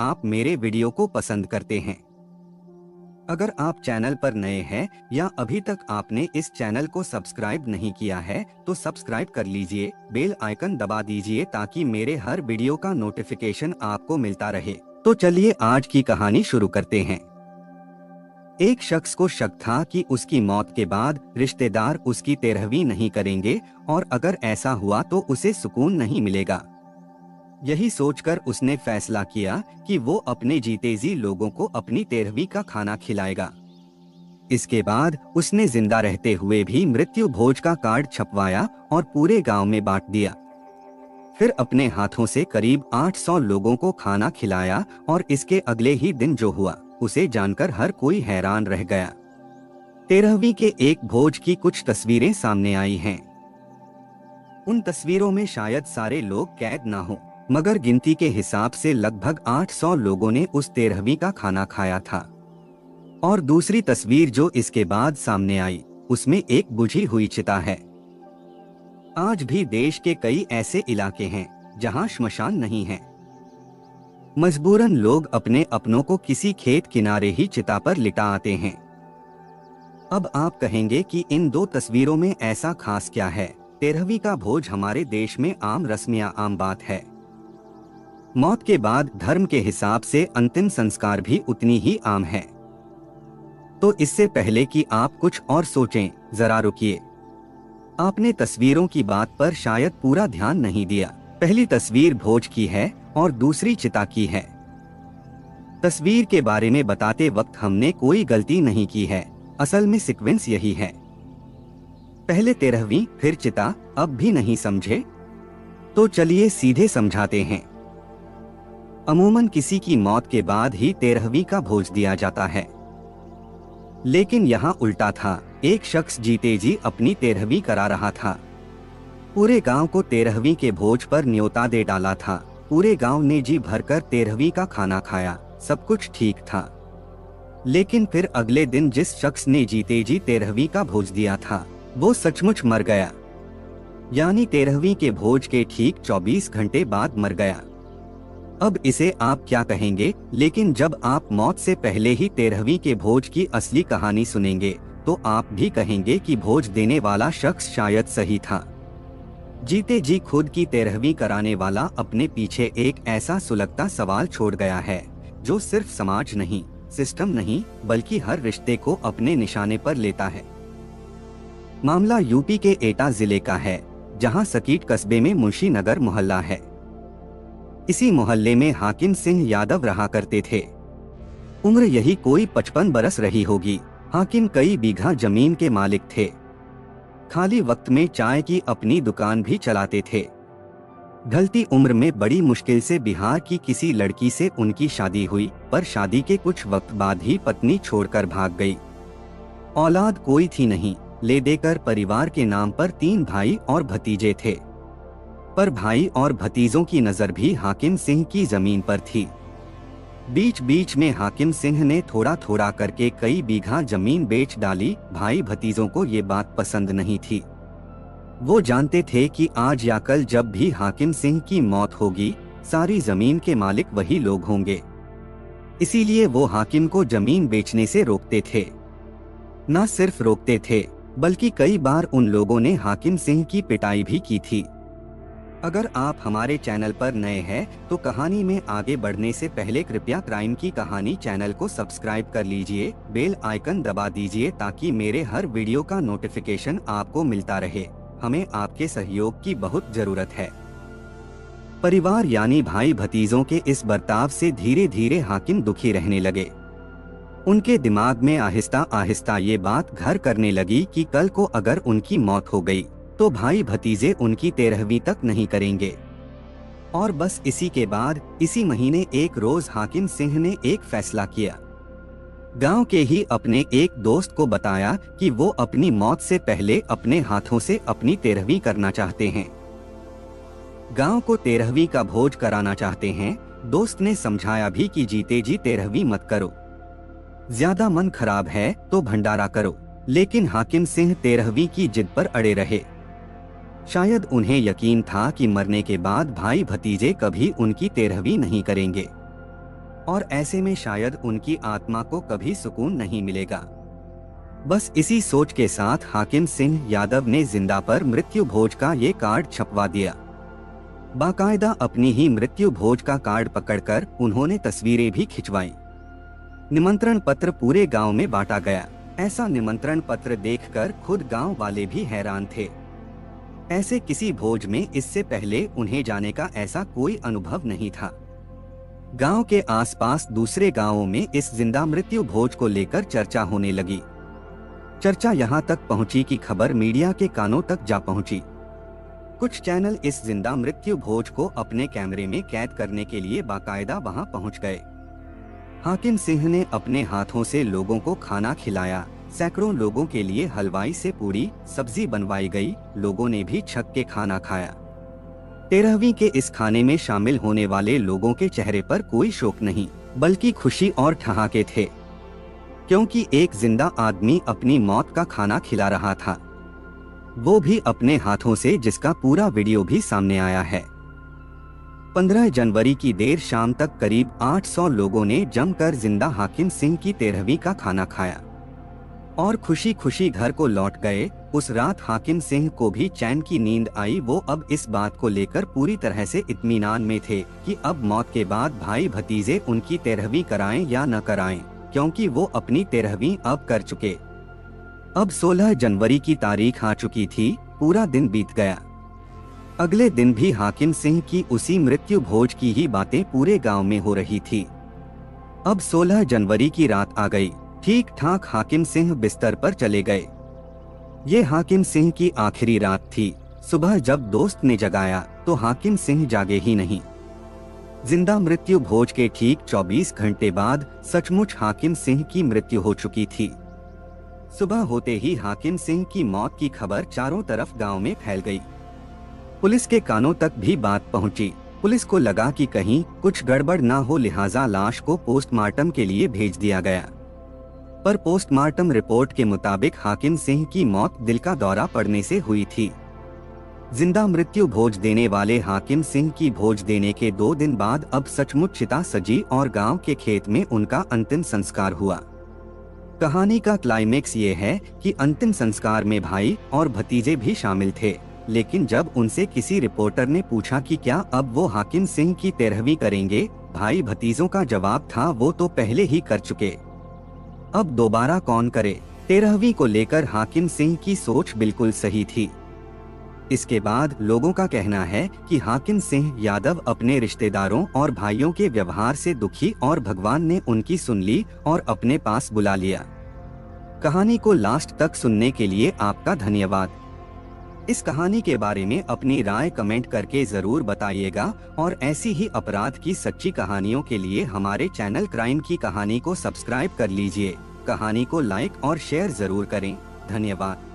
आप मेरे वीडियो को पसंद करते हैं। अगर आप चैनल पर नए हैं या अभी तक आपने इस चैनल को सब्सक्राइब नहीं किया है तो सब्सक्राइब कर लीजिए, बेल आइकन दबा दीजिए ताकि मेरे हर वीडियो का नोटिफिकेशन आपको मिलता रहे। तो चलिए आज की कहानी शुरू करते हैं। एक शख्स को शक था कि उसकी मौत के बाद रिश्तेदार उसकी 13वीं नहीं करेंगे और अगर ऐसा हुआ तो उसे सुकून नहीं मिलेगा। यही सोचकर उसने फैसला किया कि वो अपने जीते जी लोगों को अपनी 13वीं का खाना खिलाएगा। इसके बाद उसने जिंदा रहते हुए भी मृत्यु भोज का कार्ड छपवाया और पूरे गांव में बांट दिया। फिर अपने हाथों से करीब 800 लोगों को खाना खिलाया और इसके अगले ही दिन जो हुआ उसे जानकर हर कोई हैरान रह गया। 13वीं के एक भोज की कुछ तस्वीरें सामने आई हैं। उन तस्वीरों में शायद सारे लोग कैद ना हो, मगर गिनती के हिसाब से लगभग 800 लोगों ने उस 13वीं का खाना खाया था। और दूसरी तस्वीर जो इसके बाद सामने आई उसमें एक बुझी हुई चिता है। आज भी देश के कई ऐसे इलाके हैं जहां श्मशान नहीं है। मजबूरन लोग अपने अपनों को किसी खेत किनारे ही चिता पर लिटा आते हैं। अब आप कहेंगे कि इन दो तस्वीरों में ऐसा खास क्या है? 13वीं का भोज हमारे देश में आम रस्म या आम बात है। मौत के बाद धर्म के हिसाब से अंतिम संस्कार भी उतनी ही आम है। तो इससे पहले कि आप कुछ और सोचें, जरा रुकिए। आपने तस्वीरों की बात पर शायद पूरा ध्यान नहीं दिया। पहली तस्वीर भोज की है और दूसरी चिता की है। तस्वीर के बारे में बताते वक्त हमने कोई गलती नहीं की है। असल में सीक्वेंस यही है। पहले 13वीं फिर चिता। अब भी नहीं समझे? तो चलिए सीधे समझाते हैं। अमूमन किसी की मौत के बाद ही 13वीं का भोज दिया जाता है, लेकिन यहाँ उल्टा था। एक शख्स जीते जी अपनी 13वीं करा रहा था। पूरे गांव को 13वीं के भोज पर न्योता दे डाला था। पूरे गांव ने जी भरकर 13वीं का खाना खाया। सब कुछ ठीक था। लेकिन फिर अगले दिन जिस शख्स ने जीते जी 13वीं का भोज दिया था वो सचमुच मर गया। यानी 13वीं के भोज के ठीक 24 घंटे बाद मर गया। अब इसे आप क्या कहेंगे? लेकिन जब आप मौत से पहले ही 13वीं के भोज की असली कहानी सुनेंगे तो आप भी कहेंगे कि भोज देने वाला शख्स शायद सही था। जीते जी खुद की 13वीं कराने वाला अपने पीछे एक ऐसा सुलगता सवाल छोड़ गया है जो सिर्फ समाज नहीं, सिस्टम नहीं, बल्कि हर रिश्ते को अपने निशाने पर लेता है। मामला यूपी के एटा जिले का है, जहां सकीट कस्बे में मुंशी नगर मोहल्ला है। इसी मोहल्ले में हाकिम सिंह यादव रहा करते थे। उम्र यही कोई 55 बरस रही होगी। हाकिम कई बीघा जमीन के मालिक थे। खाली वक्त में चाय की अपनी दुकान भी चलाते थे। ढलती उम्र में बड़ी मुश्किल से बिहार की किसी लड़की से उनकी शादी हुई, पर शादी के कुछ वक्त बाद ही पत्नी छोड़कर भाग गई। औलाद कोई थी नहीं। ले देकर परिवार के नाम पर 3 भाई और भतीजे थे, पर भाई और भतीजों की नजर भी हाकिम सिंह की जमीन पर थी। बीच बीच में हाकिम सिंह ने थोड़ा थोड़ा करके कई बीघा जमीन बेच डाली। भाई भतीजों को ये बात पसंद नहीं थी। वो जानते थे कि आज या कल जब भी हाकिम सिंह की मौत होगी सारी जमीन के मालिक वही लोग होंगे। इसीलिए वो हाकिम को जमीन बेचने से रोकते थे। न सिर्फ रोकते थे बल्कि कई बार उन लोगों ने हाकिम सिंह की पिटाई भी की थी। अगर आप हमारे चैनल पर नए हैं तो कहानी में आगे बढ़ने से पहले कृपया क्राइम की कहानी चैनल को सब्सक्राइब कर लीजिए, बेल आइकन दबा दीजिए ताकि मेरे हर वीडियो का नोटिफिकेशन आपको मिलता रहे। हमें आपके सहयोग की बहुत जरूरत है। परिवार यानी भाई भतीजों के इस बर्ताव से धीरे धीरे हाकिम दुखी रहने लगे। उनके दिमाग में आहिस्ता आहिस्ता ये बात घर करने लगी कि कल को अगर उनकी मौत हो गई तो भाई भतीजे उनकी 13वीं तक नहीं करेंगे। और बस इसी के बाद इसी महीने एक रोज हाकिम सिंह ने एक फैसला किया। गांव के ही अपने एक दोस्त को बताया कि वो अपनी मौत से पहले अपने हाथों से अपनी 13वीं करना चाहते हैं। गांव को 13वीं का भोज कराना चाहते हैं। दोस्त ने समझाया भी कि जीते जी 13वीं मत करो, ज्यादा मन खराब है तो भंडारा करो। लेकिन हाकिम सिंह 13वीं की जिद पर अड़े रहे। शायद उन्हें यकीन था कि मरने के बाद भाई भतीजे कभी उनकी 13वीं नहीं करेंगे। और ऐसे में शायद उनकी आत्मा को कभी सुकून नहीं मिलेगा। बस इसी सोच के साथ हाकिम सिंह यादव ने जिंदा पर मृत्यु भोज का ये कार्ड छपवा दिया। बाकायदा अपनी ही मृत्यु भोज का कार्ड पकड़कर उन्होंने तस्वीरें भी खिंचवाई। निमंत्रण पत्र पूरे गांव में बांटा गया। ऐसा निमंत्रण पत्र देखकर खुद गांव वाले भी हैरान थे। ऐसे किसी भोज में इससे पहले उन्हें जाने का ऐसा कोई अनुभव नहीं था। गांव के आसपास दूसरे गांवों में इस जिंदा मृत्यु भोज को लेकर चर्चा होने लगी। चर्चा यहां तक पहुंची कि खबर मीडिया के कानों तक जा पहुंची। कुछ चैनल इस जिंदा मृत्यु भोज को अपने कैमरे में कैद करने के लिए बाकायदा वहां पहुंच गए। हाकिम सिंह ने अपने हाथों से लोगों को खाना खिलाया। सैकड़ों लोगों के लिए हलवाई से पूरी सब्जी बनवाई गई। लोगों ने भी छक के खाना खाया। 13वीं के इस खाने में शामिल होने वाले लोगों के चेहरे पर कोई शोक नहीं, बल्कि खुशी और ठहाके थे, क्योंकि एक जिंदा आदमी अपनी मौत का खाना खिला रहा था, वो भी अपने हाथों से, जिसका पूरा वीडियो भी सामने आया है। 15 जनवरी की देर शाम तक करीब 800 लोगों ने जमकर जिंदा हाकिम सिंह की 13वीं का खाना खाया और खुशी खुशी घर को लौट गए। उस रात हाकिम सिंह को भी चैन की नींद आई। वो अब इस बात को लेकर पूरी तरह से इत्मीनान में थे कि अब मौत के बाद भाई भतीजे उनकी 13वीं कराएं या न कराएं, क्योंकि वो अपनी 13वीं अब कर चुके। अब 16 जनवरी की तारीख आ चुकी थी। पूरा दिन बीत गया। अगले दिन भी हाकिम सिंह की उसी मृत्यु भोज की ही बातें पूरे गांव में हो रही थी। अब 16 जनवरी की रात आ गई। ठीक ठाक हाकिम सिंह बिस्तर पर चले गए। ये हाकिम सिंह की आखिरी रात थी। सुबह जब दोस्त ने जगाया तो हाकिम सिंह जागे ही नहीं। जिंदा मृत्यु भोज के ठीक 24 घंटे बाद सचमुच हाकिम सिंह की मृत्यु हो चुकी थी। सुबह होते ही हाकिम सिंह की मौत की खबर चारों तरफ गांव में फैल गई। पुलिस के कानों तक भी बात पहुंची। पुलिस को लगा कि कहीं कुछ गड़बड़ ना हो, लिहाजा लाश को पोस्टमार्टम के लिए भेज दिया गया। पर पोस्टमार्टम रिपोर्ट के मुताबिक हाकिम सिंह की मौत दिल का दौरा पड़ने से हुई थी। जिंदा मृत्यु भोज देने वाले हाकिम सिंह की भोज देने के 2 दिन बाद अब सचमुच चिता सजी और गांव के खेत में उनका अंतिम संस्कार हुआ। कहानी का क्लाइमेक्स ये है कि अंतिम संस्कार में भाई और भतीजे भी शामिल थे, लेकिन जब उनसे किसी रिपोर्टर ने पूछा कि क्या अब वो हाकिम सिंह की 13वीं करेंगे, भाई भतीजों का जवाब था वो तो पहले ही कर चुके, अब दोबारा कौन करे। 13वीं को लेकर हाकिम सिंह की सोच बिल्कुल सही थी। इसके बाद लोगों का कहना है कि हाकिम सिंह यादव अपने रिश्तेदारों और भाइयों के व्यवहार से दुखी और भगवान ने उनकी सुन ली और अपने पास बुला लिया। कहानी को लास्ट तक सुनने के लिए आपका धन्यवाद। इस कहानी के बारे में अपनी राय कमेंट करके जरूर बताइएगा और ऐसी ही अपराध की सच्ची कहानियों के लिए हमारे चैनल क्राइम की कहानी को सब्सक्राइब कर लीजिए। कहानी को लाइक और शेयर जरूर करें। धन्यवाद।